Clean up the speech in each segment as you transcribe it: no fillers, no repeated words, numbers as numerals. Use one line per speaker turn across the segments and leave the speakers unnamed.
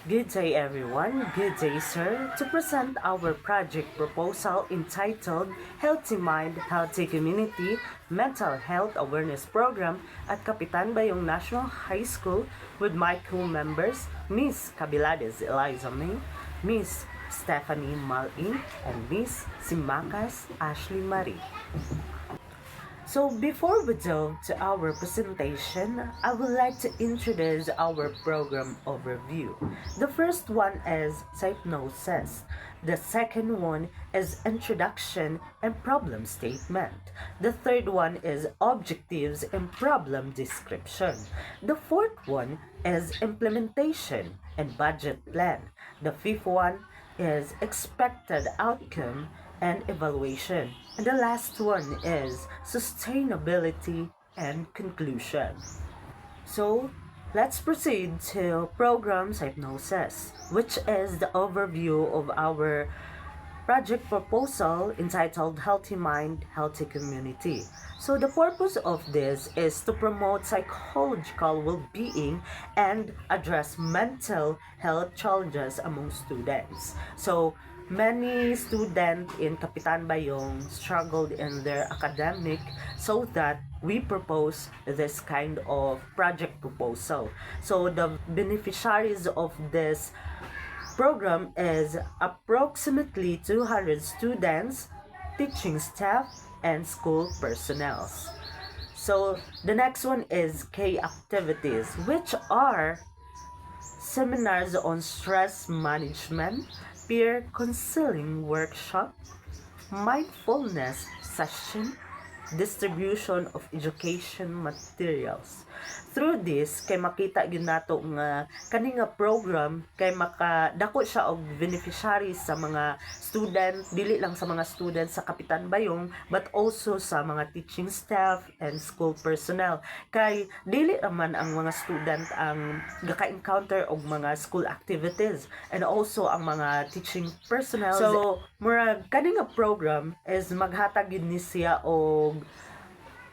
Good day everyone, good day sir. To present our project proposal entitled Healthy Mind, Healthy Community Mental Health Awareness Program at Kapitan Bayong National High School with my co-members Miss Cabilades Eliza May, Miss Stephanie Malin, and Miss Simakas Ashley Marie. So before we delve to our presentation, I would like to introduce our program overview. The first one is hypnosis. The second one is introduction and problem statement. The third one is objectives and problem description. The fourth one is implementation and budget plan. The fifth one is expected outcome and evaluation. And the last one is sustainability and conclusion. So, let's proceed to programs hypnosis, which is the overview of our project proposal entitled Healthy Mind, Healthy Community. So the purpose of this is to promote psychological well-being and address mental health challenges among students. So many students in Kapitan Bayong struggled in their academic, so that we propose this kind of project proposal. So the beneficiaries of this program is approximately 200 students, teaching staff, and school personnel. So the next one is K activities, which are seminars on stress management, peer counseling workshop, mindfulness session, distribution of education materials. Through this, kay makita gyud nato nga kani nga program kay makadako siya og beneficiaries sa mga student, dili lang sa mga student sa Kapitan Bayong, but also sa mga teaching staff and school personnel. Kay dili naman ang mga student ang gaka-encounter og mga school activities, and also ang mga teaching personnel. So murag kani nga program is maghatag gyud ni siya og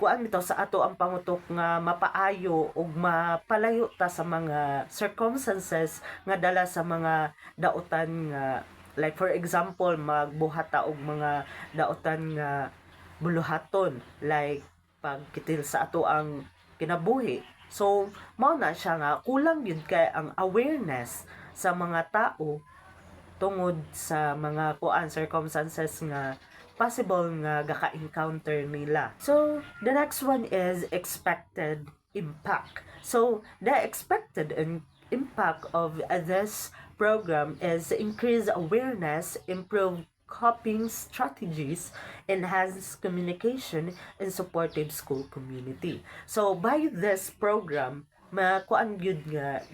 kuan bitaw sa ato ang pangutok nga mapaayo ug mapalayo ta sa mga circumstances nga dala sa mga daotan nga, like for example magbuhat ta og mga daotan nga buluhaton, like pagkitil sa ato ang kinabuhi. So mao na siya nga kulang yun kay ang awareness sa mga tao tungod sa mga kuan circumstances nga possible nga gaka-encounter nila. So, the next one is expected impact. So, the expected impact of this program is increase awareness, improve coping strategies, enhance communication, and supportive school community. So, by this program, makuan gyud nga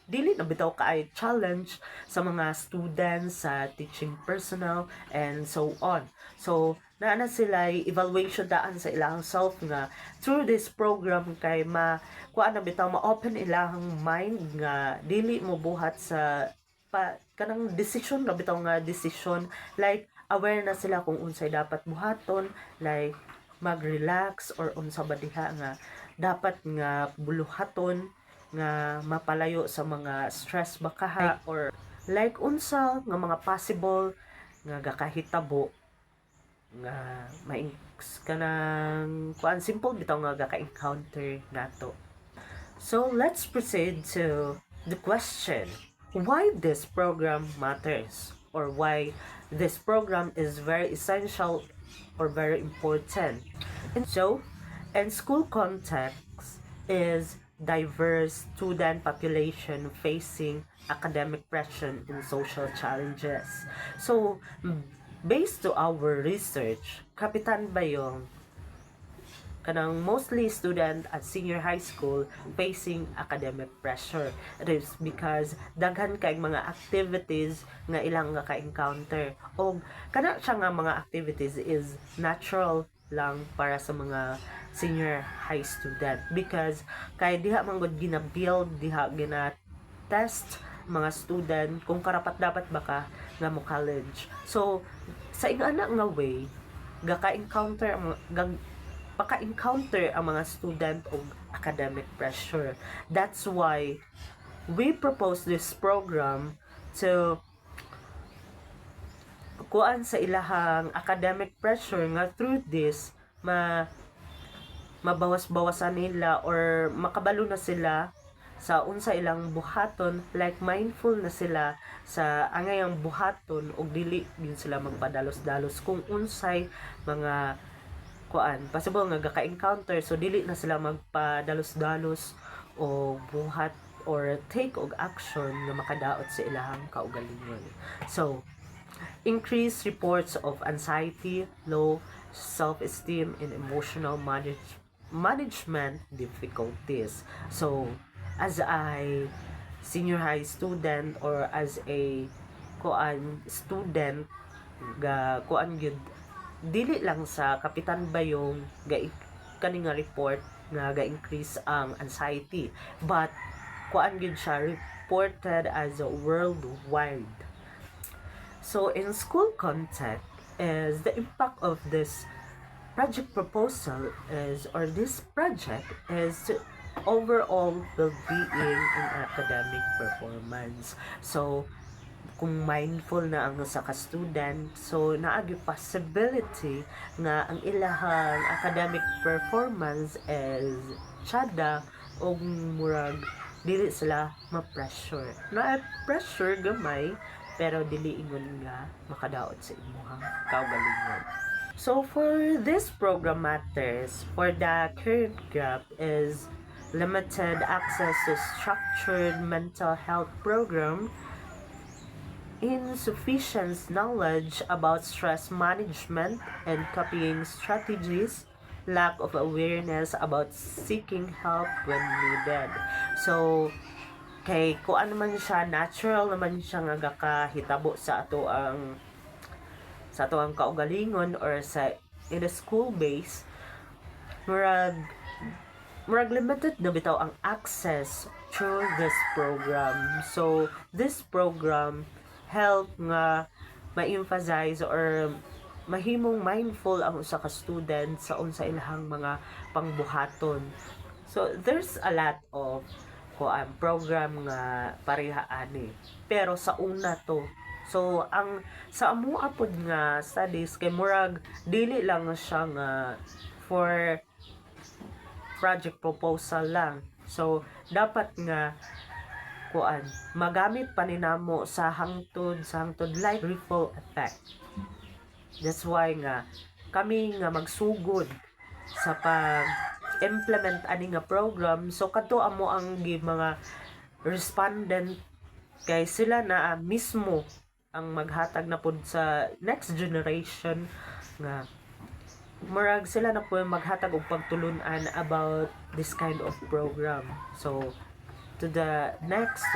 dili na bitaw kaay challenge sa mga students, sa teaching personnel, and so on. So naa sila evaluation daan sa ilang self nga through this program kay kuan na bitaw ma-open ilang mind nga dili mo buhat sa kanang decision na bitaw nga decision, like aware na sila kung unsay dapat buhaton, like mag-relax or unsa ba diha nga dapat nga buluhaton nga mapalayo sa mga stress bakaha, or like unsa nga mga possible nga gakahitabo nga kanang kuan simple bitaw nga gaka-encounter nato. So let's proceed to the question, why this program matters, or why this program is very essential or very important. And so in school context is diverse student population facing academic pressure and social challenges. So, based to our research, Kapitan Bayong kanang mostly student at senior high school facing academic pressure. It is because daghan kay mga activities nga ilang nga ka-encounter, o kana siya nga mga activities is natural lang para sa mga senior high student, because kay diha man gud gina-build, diha gina-test mga student kung karapat dapat baka nga mo college. So sa ingana nga way gaka-encounter ang mga student og academic pressure. That's why we propose this program to kuan sa ilahang academic pressure nga through this mabawas-bawasan nila or makabalo na sila sa unsa ilang buhaton, like mindful na sila sa angayang buhaton ug dili din sila magpadalos-dalos kung unsay mga kuan possible nga gaka-encounter, so dili na sila magpadalos-dalos o buhat or take og action nga makadaot sa ilahang kaugalingon. So increased reports of anxiety, low self-esteem, and emotional management difficulties. So, as a senior high student or as a student gyud dili lang sa Kapitan Bayong kani nga report nga ga-increase ang anxiety, but gyud siya reported as worldwide. So in school context is the impact of this project proposal this project is overall well-being and academic performance. So kung mindful na ang usa ka student, so naagi possibility nga ang ilahang academic performance is tsada o murag dili sila ma-pressure. Na-pressure gamay pero dili ingon nga makadaot sa imuhang kaugalingon. So for this program matters for the current gap is limited access to structured mental health program, insufficient knowledge about stress management and coping strategies, lack of awareness about seeking help when needed. So kay kuan naman siya, natural naman siya nga gakahitabo sa ato ang kaugalingon or sa in the school base, murag limited na bitaw ang access through this program. So this program help nga ma-emphasize or mahimong mindful ang usa ka student sa unsa ilahang mga pangbuhaton. So there's a lot of program nga pareha ani, pero sa una to, so ang sa amo apod nga studies kay murag dili lang siya nga for project proposal lang. So dapat nga magamit pa ninamo sa hangtod like ripple effect. That's why nga kami nga magsugod sa pag-implement ani nga program. So kadto amo ang mga respondent kay sila na mismo ang maghatag na pud sa next generation nga murag sila na po maghatag og pagtulunan about this kind of program. So to the next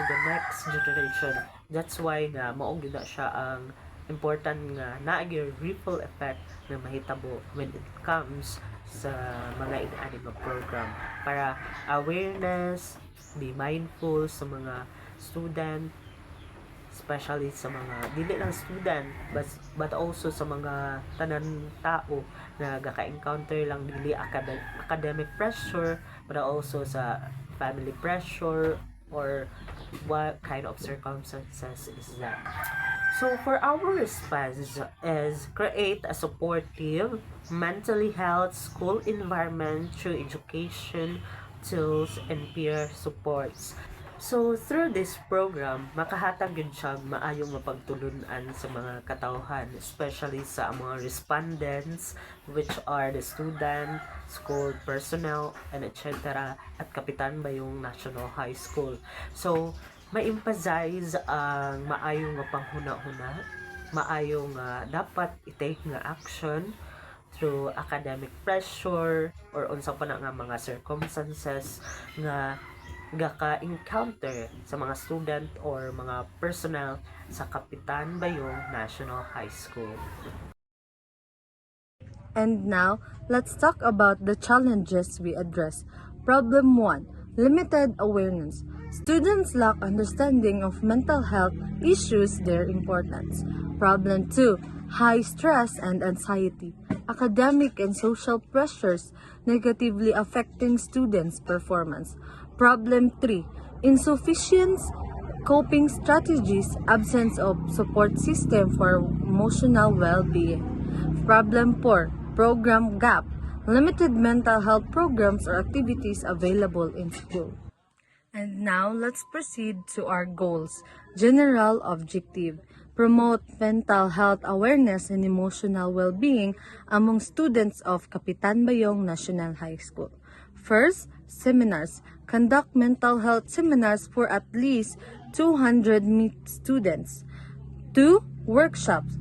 generation. That's why nga mao gyud na siya ang important nga naagi ripple effect na mahitabo when it comes sa mga inaani nga program para awareness, be mindful sa mga student, especially sa mga dili lang student but also sa mga tanan tao na gaka-encounter lang dili academic pressure but also sa family pressure or what kind of circumstances is that. So for our response is create a supportive mentally health school environment through education, tools, and peer supports. So through this program, makahatag yun siya maayong mapagtulunan sa mga katawhan, especially sa mga respondents, which are the student, school personnel, and etc. at Kapitan Bayong National High School. So ma-emphasize ang maayong nga panghuna-huna, maayong dapat i-take nga action through academic pressure or unsa pa na nga mga circumstances nga gaka-encounter sa mga student or mga personnel sa Kapitan Bayong National High School.
And now, let's talk about the challenges we address. Problem 1. Limited awareness. Students lack understanding of mental health issues, their importance. Problem 2. High stress and anxiety. Academic and social pressures negatively affecting students' performance. Problem 3. insufficient coping strategies, absence of support system for emotional well-being. Problem 4, program gap, limited mental health programs or activities available in school. And now, let's proceed to our goals. General objective. Promote mental health awareness and emotional well-being among students of Kapitan Bayong National High School. First, seminars. Conduct mental health seminars for at least 200 students. 2. Workshops.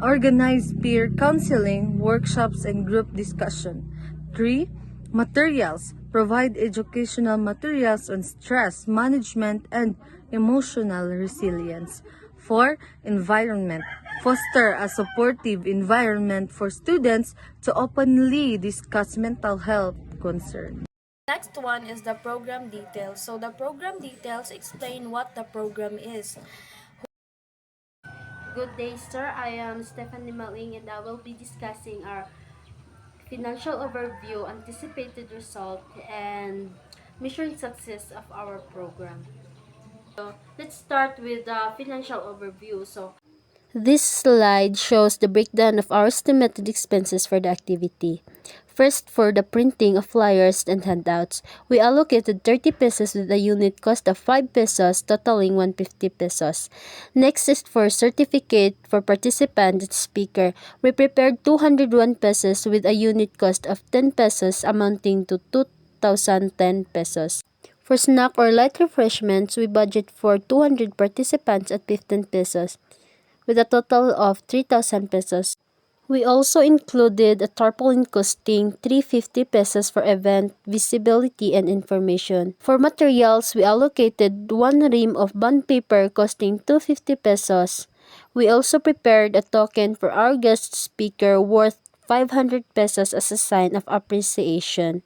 Organize peer counseling, workshops, and group discussion. 3. Materials. Provide educational materials on stress management and emotional resilience. 4. Environment. Foster a supportive environment for students to openly discuss mental health concerns.
Next one is the program details. So the program details explain what the program is.
Good day, sir. I am Stephanie Maling and I will be discussing our financial overview, anticipated result, and mission success of our program. So, let's start with the financial overview. This slide shows the breakdown of our estimated expenses for the activity. First, for the printing of flyers and handouts, we allocated 30 pesos with a unit cost of 5 pesos, totaling 150 pesos. Next is for certificate for participant and speaker. We prepared 201 pesos with a unit cost of 10 pesos, amounting to 2,010 pesos. For snack or light refreshments, we budget for 200 participants at 15 pesos, with a total of 3,000 pesos. We also included a tarpaulin costing 350 pesos for event visibility and information. For materials, we allocated one ream of bond paper costing 250 pesos. We also prepared a token for our guest speaker worth 500 pesos as a sign of appreciation.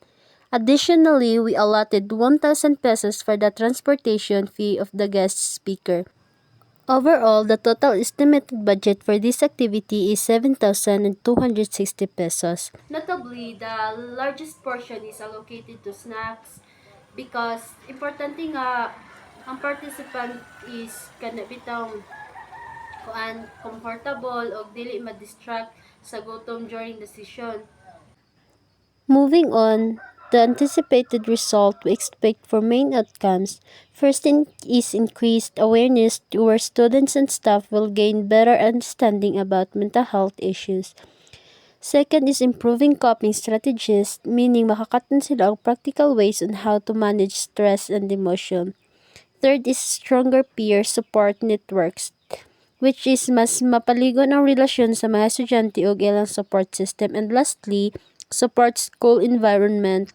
Additionally, we allotted 1,000 pesos for the transportation fee of the guest speaker. Overall, the total estimated budget for this activity is 7,260 pesos. Notably, the largest portion is allocated to snacks because importante nga ang participant is kana bitang kuan comfortable o dili ma-distract sa gutom during the session. Moving on, the anticipated result we expect for main outcomes. First is increased awareness to where students and staff will gain better understanding about mental health issues. Second is improving coping strategies, meaning makakatan sila og practical ways on how to manage stress and emotion. Third is stronger peer support networks, which is mas mapaligon ang relasyon sa mga estudyante ug ilang support system. And lastly, support school environment,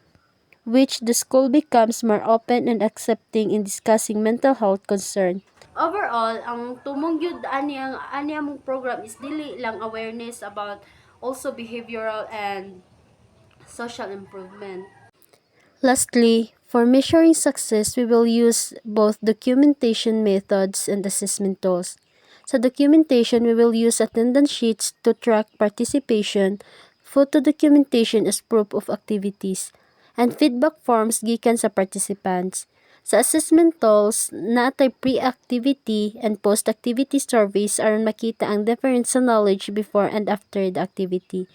which the school becomes more open and accepting in discussing mental health concern. Overall, ang tumong gyud ani among program is dili lang awareness about also behavioral and social improvement. Lastly, for measuring success, we will use both documentation methods and assessment tools. Sa documentation, we will use attendance sheets to track participation, photo documentation as proof of activities, and feedback forms gikan sa participants. Sa assessment tools, natay pre-activity and post-activity surveys aron makita ang difference sa knowledge before and after the activity.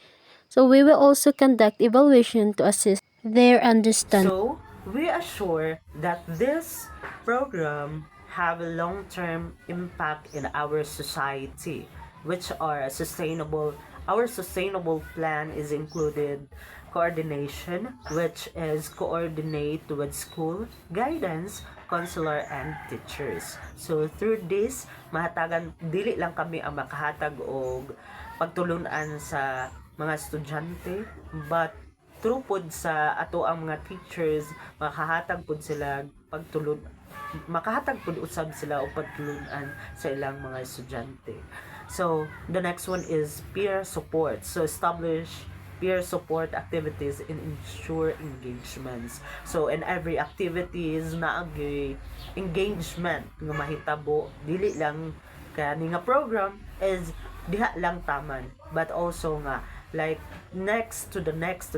So we will also conduct evaluation to assess their understanding.
So, we assure that this program have a long-term impact in our society, which are sustainable. Our sustainable plan is included coordination, which is coordinate with school, guidance, counselor, and teachers. So, through this, mahatagan, dili lang kami ang makahatag og pagtulunan sa mga estudyante, but through pod sa ato ang mga teachers, makahatag pod sila pagtulod, makahatag pod usab sila o pagtulunan sa ilang mga estudyante. So, the next one is peer support. So, establish peer support activities and ensure engagements. So, in every activities na engagement nga mahitabo, dili lang kani nga program is diha lang taman, but also nga like next to the next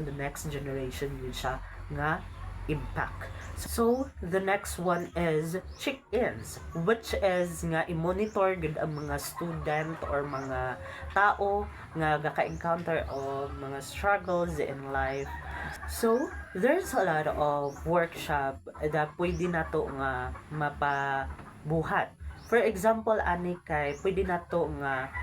generation yun siya nga impact. So, the next one is check-ins, which is nga i-monitor gud ang mga student or mga tao nga gaka-encounter of mga struggles in life. So, there's a lot of workshop that pwede nato nga mapabuhat. For example, ani kay pwede nato nga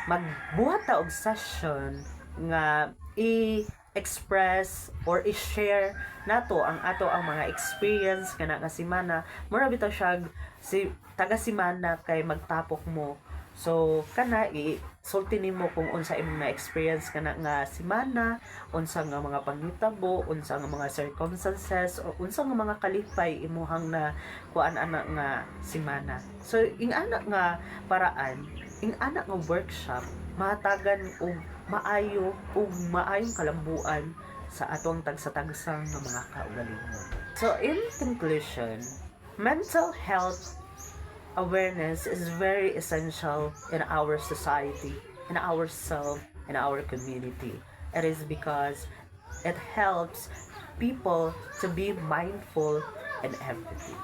magbuhat ta og session nga i-express or i-share nato ang mga experience kana nga semana. Mura bitaw siya si taga semana kay magtapok mo. So kana sulti nimo kung unsa imong na experience kana nga semana, unsa nga mga panghitabo, unsa nga mga circumstances o unsa nga mga kalipay imuhang na kuan ana nga semana. So ing ana nga paraan, ing ana nga workshop mahatagan og maayong kalambuan sa atong tagsa-tagsang nga mga kaugalingon. So in conclusion, mental health awareness is very essential in our society, in ourselves, in our community. It is because it helps people to be mindful in everything.